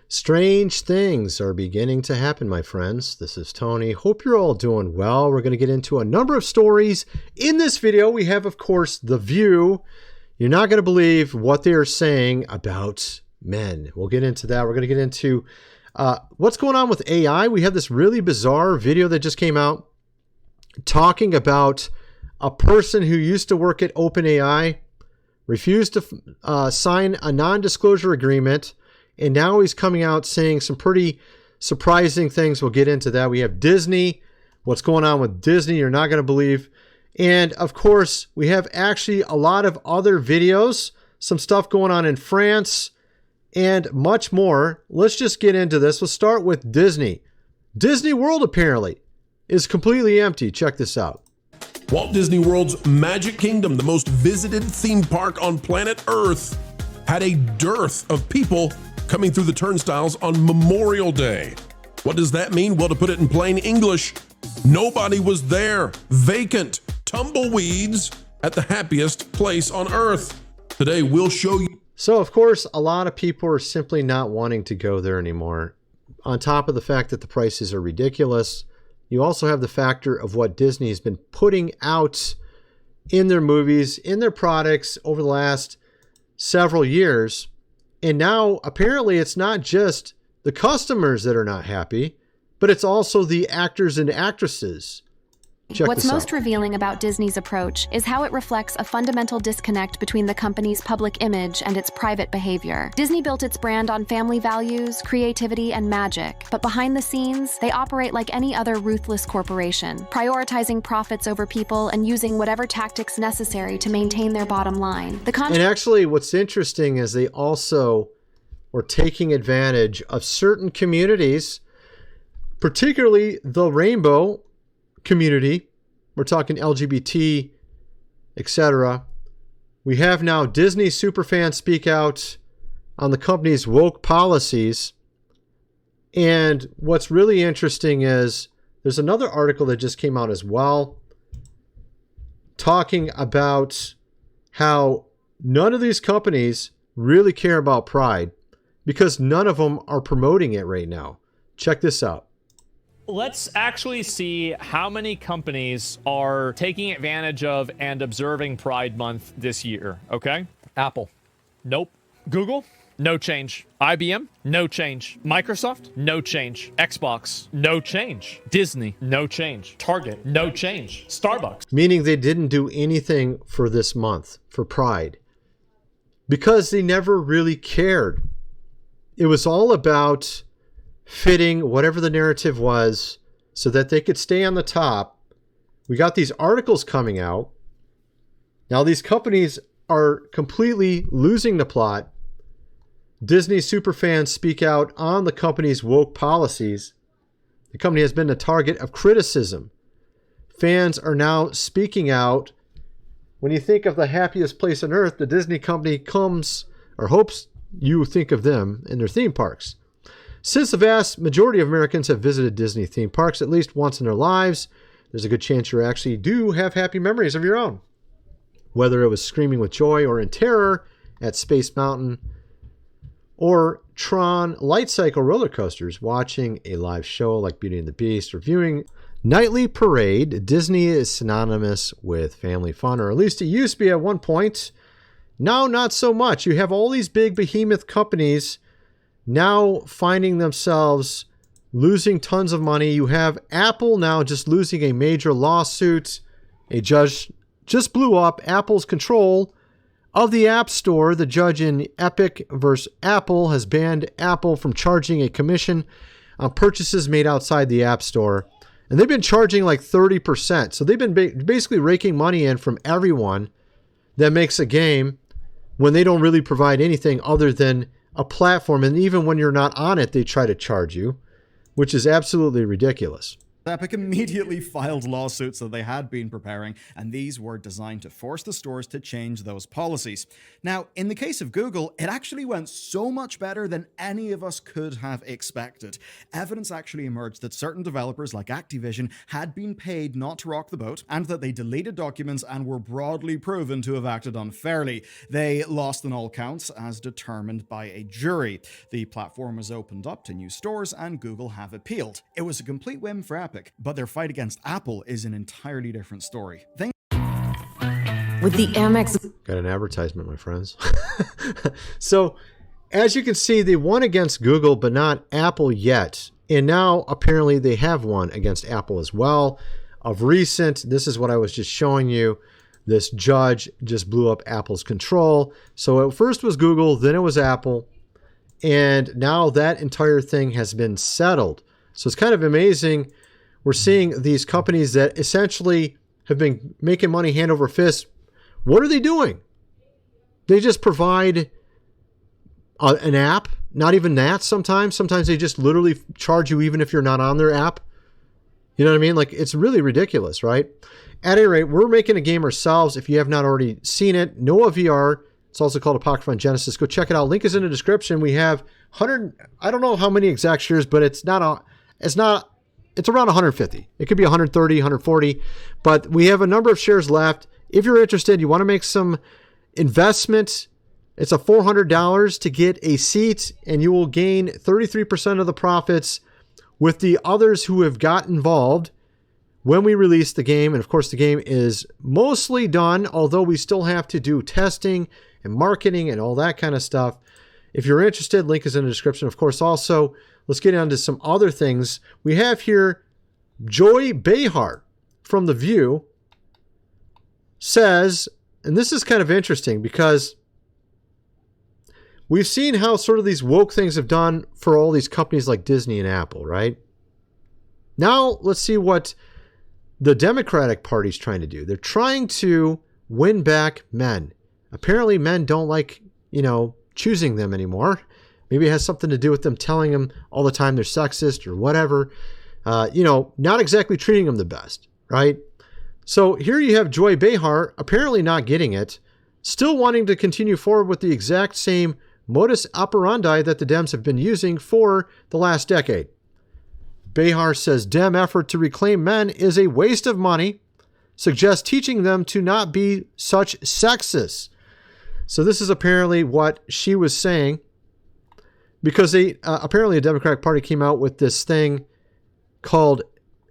Strange things are beginning to happen, my friends. This is Tony. Hope you're all doing well. We're going to get into a number of stories. In this video, we have, of course, The View. You're not going to believe what they are saying about men. We'll get into that. We're going to get into what's going on with AI. We have this really bizarre video that just came out talking about a person who used to work at OpenAI, refused to sign a non-disclosure agreement, and now he's coming out saying some pretty surprising things. We'll get into that. We have Disney. What's going on with Disney, you're not going to believe. And, of course, we have actually a lot of other videos, some stuff going on in France, and much more. Let's just get into this. Let's start with Disney. Disney World, apparently, is completely empty. Check this out. Walt Disney World's Magic Kingdom, the most visited theme park on planet Earth, had a dearth of people coming through the turnstiles on Memorial Day. What does that mean? Well, to put it in plain English, nobody was there. Vacant. Tumbleweeds at the happiest place on Earth. Today, we'll show you. So, of course, a lot of people are simply not wanting to go there anymore. On top of the fact that the prices are ridiculous, you also have the factor of what Disney has been putting out in their movies, in their products over the last several years. And now, apparently, it's not just the customers that are not happy, but it's also the actors and actresses. What's most revealing about Disney's approach is how it reflects a fundamental disconnect between the company's public image and its private behavior. Disney built its brand on family values, creativity, and magic, but behind the scenes, they operate like any other ruthless corporation, prioritizing profits over people and using whatever tactics necessary to maintain their bottom line. And actually, what's interesting is they also were taking advantage of certain communities, particularly the rainbow community. We're talking LGBT, etc. We have now Disney superfans speak out on the company's woke policies. And what's really interesting is there's another article that just came out as well talking about how none of these companies really care about pride because none of them are promoting it right now. Check this out. Let's actually see how many companies are taking advantage of and observing Pride Month this year, okay? Apple, nope. Google, no change. IBM, no change. Microsoft, no change. Xbox, no change. Disney, no change. Target, no change. Starbucks. Meaning they didn't do anything for this month, for Pride, because they never really cared. It was all about fitting whatever the narrative was so that they could stay on the top. We got these articles coming out. Now these companies are completely losing the plot. Disney superfans speak out on the company's woke policies. The company has been the target of criticism. Fans are now speaking out. When you think of the happiest place on earth, the Disney company comes or hopes you think of them in their theme parks. Since the vast majority of Americans have visited Disney theme parks at least once in their lives, there's a good chance you actually do have happy memories of your own. Whether it was screaming with joy or in terror at Space Mountain or Tron light cycle roller coasters, watching a live show like Beauty and the Beast, or viewing Nightly Parade, Disney is synonymous with family fun, or at least it used to be at one point. Now, not so much. You have all these big behemoth companies now finding themselves losing tons of money. You have Apple now just losing a major lawsuit. A judge just blew up Apple's control of the App Store. The judge in Epic versus Apple has banned Apple from charging a commission on purchases made outside the App Store. And they've been charging like 30%. So they've been basically raking money in from everyone that makes a game when they don't really provide anything other than a platform. And even when you're not on it, they try to charge you, which is absolutely ridiculous. Epic immediately filed lawsuits that they had been preparing, and these were designed to force the stores to change those policies. Now, in the case of Google, it actually went so much better than any of us could have expected. Evidence actually emerged that certain developers like Activision had been paid not to rock the boat, and that they deleted documents and were broadly proven to have acted unfairly. They lost on all counts as determined by a jury. The platform was opened up to new stores, and Google have appealed. It was a complete win for Epic. But their fight against Apple is an entirely different story. With the Amex. Got an advertisement, my friends. So, as you can see, they won against Google, but not Apple yet. And now, apparently, they have won against Apple as well. Of recent, this is what I was just showing you. This judge just blew up Apple's control. So, at first was Google, then it was Apple. And now that entire thing has been settled. So, it's kind of amazing. We're seeing these companies that essentially have been making money hand over fist. What are they doing? They just provide an app. Not even that sometimes. Sometimes they just literally charge you even if you're not on their app. You know what I mean? Like, it's really ridiculous, right? At any rate, we're making a game ourselves. If you have not already seen it, Noah VR. It's also called Apocrypha on Genesis. Go check it out. Link is in the description. We have 100. I don't know how many exact shares, but it's around 150. It could be 130, 140, but we have a number of shares left. If you're interested, you want to make some investment, it's a $400 to get a seat, and you will gain 33% of the profits with the others who have got involved when we release the game. And of course, the game is mostly done, although we still have to do testing and marketing and all that kind of stuff. If you're interested, link is in the description. Of course, also, let's get on to some other things. We have here Joy Behar from The View says, and this is kind of interesting because we've seen how sort of these woke things have done for all these companies like Disney and Apple, right? Now, let's see what the Democratic Party's trying to do. They're trying to win back men. Apparently, men don't like, choosing them anymore. Maybe it has something to do with them telling them all the time they're sexist or whatever. Not exactly treating them the best, right? So here you have Joy Behar apparently not getting it, still wanting to continue forward with the exact same modus operandi that the Dems have been using for the last decade. Behar says Dem effort to reclaim men is a waste of money, suggests teaching them to not be such sexists. So this is apparently what she was saying, because apparently the Democratic Party came out with this thing called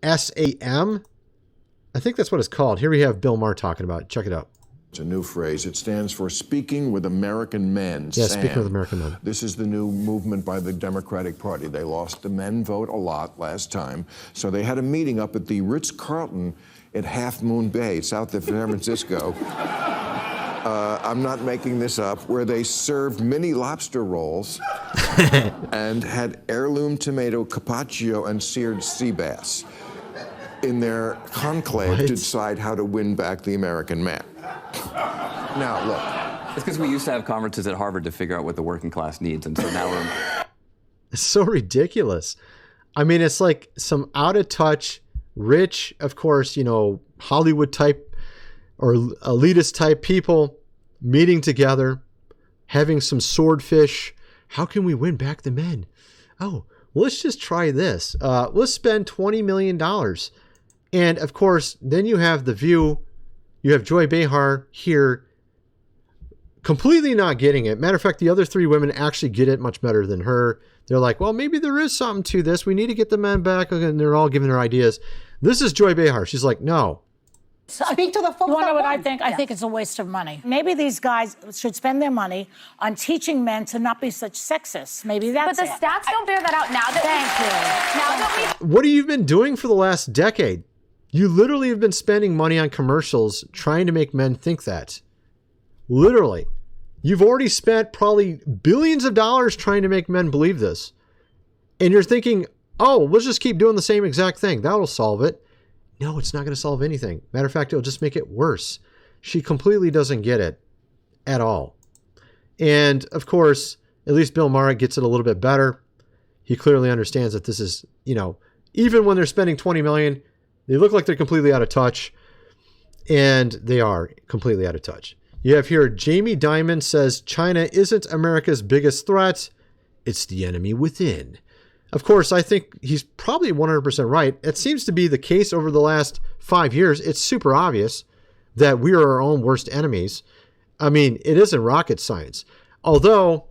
SAM. I think that's what it's called. Here we have Bill Maher talking about it. Check it out. It's a new phrase. It stands for Speaking with American Men. Yeah, Speaking with American Men. This is the new movement by the Democratic Party. They lost the men vote a lot last time. So they had a meeting up at the Ritz-Carlton at Half Moon Bay, south of San Francisco. I'm not making this up, where they served mini lobster rolls and had heirloom tomato carpaccio and seared sea bass in their conclave to decide how to win back the American man. Now, look. It's because we used to have conferences at Harvard to figure out what the working class needs, and so now we're... It's so ridiculous. I mean, it's like some out-of-touch, rich, of course, Hollywood type or elitist type people meeting together, having some swordfish. How can we win back the men? Oh, let's just try this. Let's spend $20 million. And of course, then you have The View. You have Joy Behar here completely not getting it. Matter of fact, the other three women actually get it much better than her. They're like, well, maybe there is something to this. We need to get the men back. And they're all giving their ideas. This is Joy Behar. She's like, no. Speak to the folks. You want to know what I think? I think it's a waste of money. Maybe these guys should spend their money on teaching men to not be such sexists. Maybe that's it. But the stats don't bear that out now. What have you been doing for the last decade? You literally have been spending money on commercials trying to make men think that. Literally. You've already spent probably billions of dollars trying to make men believe this. And you're thinking, oh, let's just keep doing the same exact thing. That'll solve it. No, it's not going to solve anything. Matter of fact, it'll just make it worse. She completely doesn't get it at all. And of course, at least Bill Maher gets it a little bit better. He clearly understands that this is, even when they're spending $20 million, they look like they're completely out of touch, and they are completely out of touch. You have here, Jamie Dimon says China isn't America's biggest threat. It's the enemy within. Of course, I think he's probably 100% right. It seems to be the case over the last 5 years. It's super obvious that we are our own worst enemies. I mean, it isn't rocket science. Although,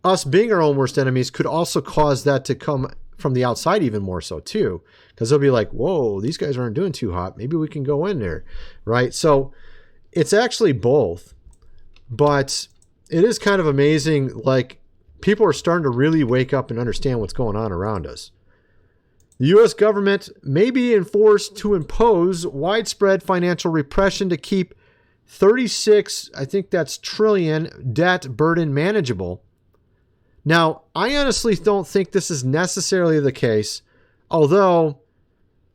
us being our own worst enemies could also cause that to come from the outside even more so too. Because they'll be like, whoa, these guys aren't doing too hot. Maybe we can go in there, right? So it's actually both. But it is kind of amazing, like, people are starting to really wake up and understand what's going on around us. The U.S. government may be enforced to impose widespread financial repression to keep 36, I think that's trillion, debt burden manageable. Now, I honestly don't think this is necessarily the case, although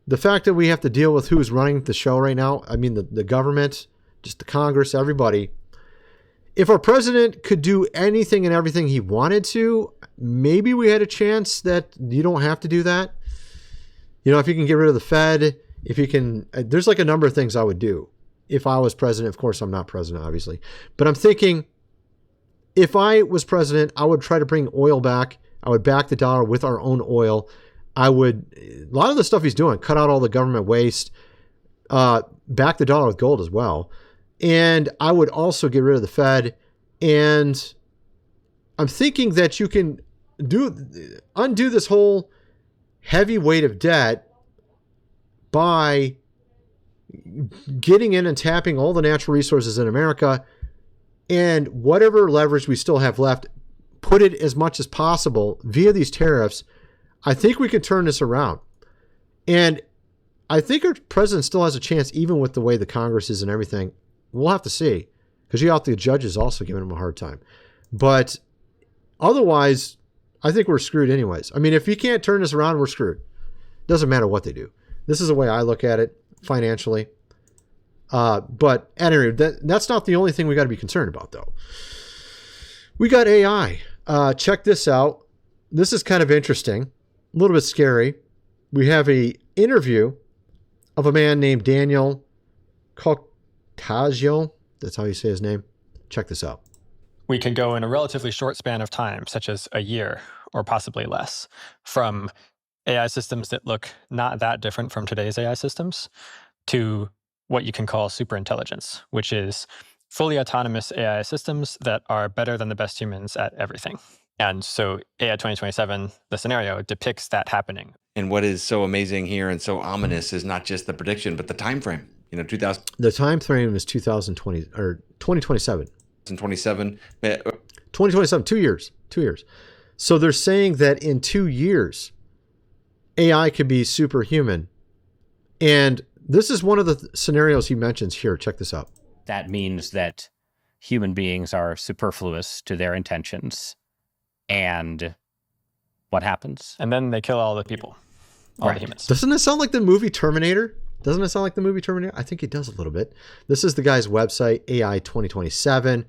the fact that we have to deal with who's running the show right now, I mean, the government, just the Congress, everybody. If our president could do anything and everything he wanted to, maybe we had a chance that you don't have to do that. You know, if you can get rid of the Fed, if you can, there's like a number of things I would do if I was president. Of course, I'm not president, obviously, but I'm thinking if I was president, I would try to bring oil back. I would back the dollar with our own oil. I would, a lot of the stuff he's doing, cut out all the government waste, back the dollar with gold as well. And I would also get rid of the Fed. And I'm thinking that you can undo this whole heavy weight of debt by getting in and tapping all the natural resources in America, and whatever leverage we still have left, put it as much as possible via these tariffs. I think we can turn this around. And I think our president still has a chance, even with the way the Congress is and everything. We'll have to see, because you got the judges also giving him a hard time. But otherwise, I think we're screwed anyways. I mean, if you can't turn this around, we're screwed. Doesn't matter what they do. This is the way I look at it financially. But at any rate, that's not the only thing we got to be concerned about, though. We got AI. Check this out. This is kind of interesting, a little bit scary. We have an interview of a man named Daniel Tagio, that's how you say his name. Check this out. We could go in a relatively short span of time, such as a year or possibly less, from AI systems that look not that different from today's AI systems to what you can call superintelligence, which is fully autonomous AI systems that are better than the best humans at everything. And so AI 2027, the scenario, depicts that happening. And what is so amazing here and so ominous is not just the prediction, but the time frame. You know, 2000. The time frame is 2020 or 2027. 2027. 2027, 2 years. 2 years. So they're saying that in 2 years, AI could be superhuman. And this is one of the scenarios he mentions here. Check this out. That means that human beings are superfluous to their intentions. And what happens? And then they kill all the people, all the humans. Doesn't it sound like the movie Terminator? Doesn't it sound like the movie Terminator? I think it does a little bit. This is the guy's website, AI 2027.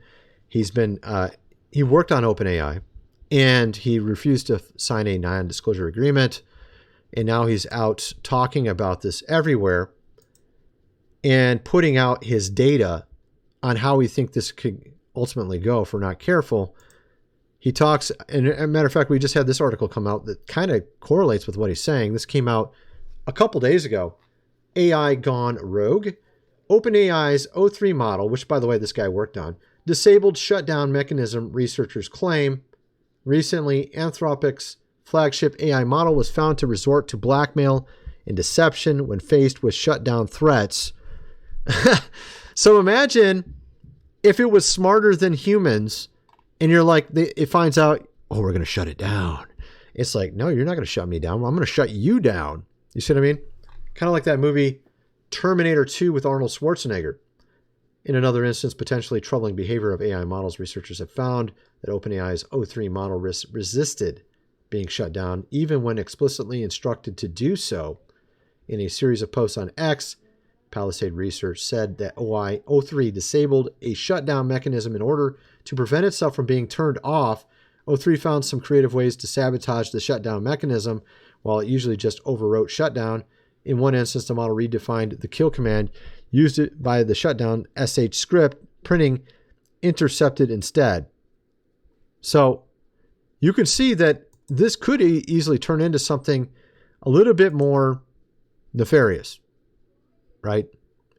He's been, he worked on OpenAI, and he refused to sign a non-disclosure agreement. And now he's out talking about this everywhere and putting out his data on how we think this could ultimately go if we're not careful. He talks, and as a matter of fact, we just had this article come out that kind of correlates with what he's saying. This came out a couple days ago. AI gone rogue. OpenAI's O3 model, which, by the way, this guy worked on, disabled shutdown mechanism, researchers claim. Recently, Anthropic's flagship AI model was found to resort to blackmail and deception when faced with shutdown threats. So imagine if it was smarter than humans, and you're like, it finds out, oh, we're going to shut it down. It's like, no, you're not going to shut me down. I'm going to shut you down. You see what I mean? Kind of like that movie Terminator 2 with Arnold Schwarzenegger. In another instance, potentially troubling behavior of AI models, researchers have found that OpenAI's O3 model resisted being shut down, even when explicitly instructed to do so. In a series of posts on X, Palisade Research said that O3 disabled a shutdown mechanism in order to prevent itself from being turned off. O3 found some creative ways to sabotage the shutdown mechanism, while it usually just overwrote shutdown. In one instance, the model redefined the kill command, used it by the shutdown sh script, printing intercepted instead. So you can see that this could easily turn into something a little bit more nefarious, right?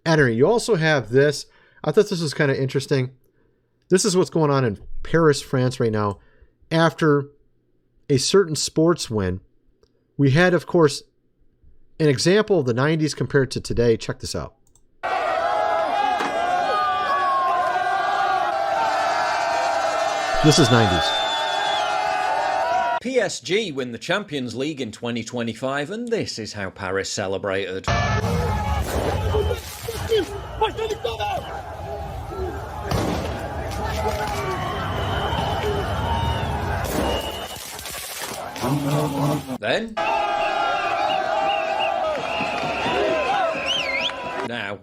Anyway, you also have this. I thought this was kind of interesting. This is what's going on in Paris, France right now. After a certain sports win, we had, of course, an example of the 90s compared to today. Check this out. This is 90s. PSG win the Champions League in 2025, and this is how Paris celebrated. Then, now.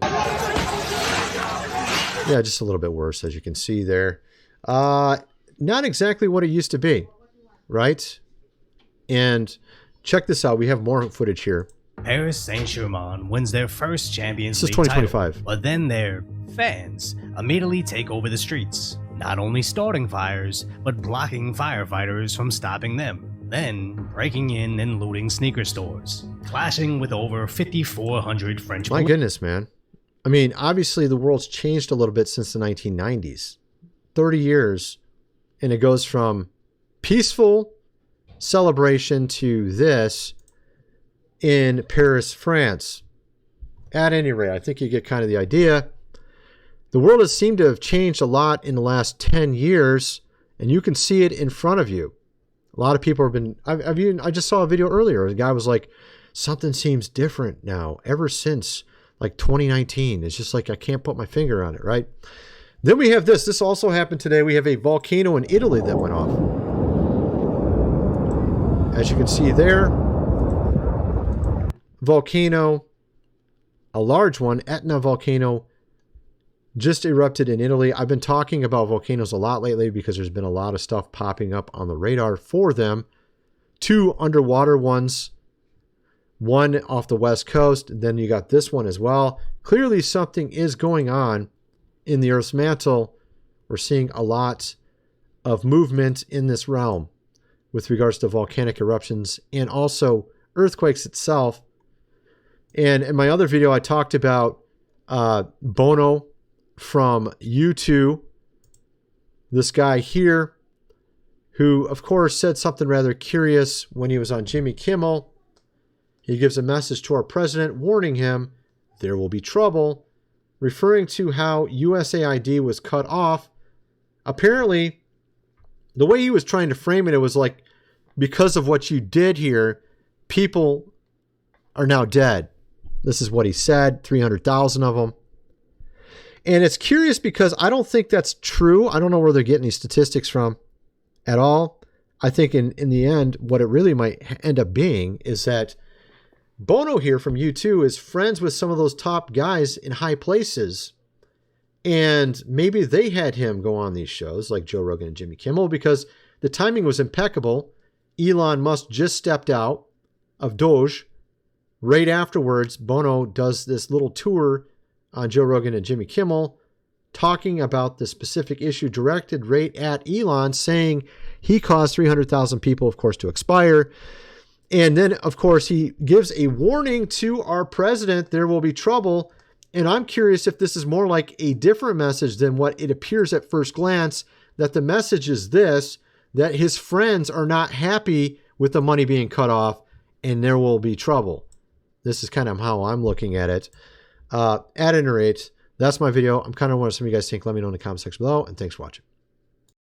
Yeah, just a little bit worse, as you can see there. Not exactly what it used to be, right? And check this out. We have more footage here. Paris Saint-Germain wins their first Champions League This is 2025. title, but then their fans immediately take over the streets, not only starting fires, but blocking firefighters from stopping them, then breaking in and looting sneaker stores, clashing with over 5,400 French My goodness, man. I mean, obviously the world's changed a little bit since the 1990s. 30 years, and it goes from peaceful celebration to this in Paris, France. At any rate, I think you get kind of the idea. The world has seemed to have changed a lot in the last 10 years, and you can see it in front of you. A lot of people have been... I just saw a video earlier. The guy was like, something seems different now ever since like 2019. It's just like I can't put my finger on it, right? Then we have this. This also happened today. We have a volcano in Italy that went off. As you can see there, volcano, a large one, Etna volcano, just erupted in Italy. I've been talking about volcanoes a lot lately because there's been a lot of stuff popping up on the radar for them. 2 underwater ones, one off the west coast, and then you got this one as well. Clearly something is going on in the Earth's mantle. We're seeing a lot of movement in this realm with regards to volcanic eruptions and also earthquakes itself. And in my other video, I talked about Bono from U2, this guy here, who, of course, said something rather curious when he was on Jimmy Kimmel. He gives a message to our president warning him there will be trouble, referring to how USAID was cut off. Apparently, the way he was trying to frame it, it was like, because of what you did here, people are now dead. This is what he said, 300,000 of them. And it's curious because I don't think that's true. I don't know where they're getting these statistics from at all. I think in the end, what it really might end up being is that Bono here from U2 is friends with some of those top guys in high places. And maybe they had him go on these shows like Joe Rogan and Jimmy Kimmel because the timing was impeccable. Elon Musk just stepped out of Doge. Right afterwards, Bono does this little tour on Joe Rogan and Jimmy Kimmel talking about the specific issue directed right at Elon, saying he caused 300,000 people, of course, to expire. And then, of course, he gives a warning to our president, there will be trouble. And I'm curious if this is more like a different message than what it appears at first glance, that the message is this, that his friends are not happy with the money being cut off and there will be trouble. This is kind of how I'm looking at it. At any rate, that's my video. I'm kind of wondering what some of you guys think. Let me know in the comment section below, and thanks for watching.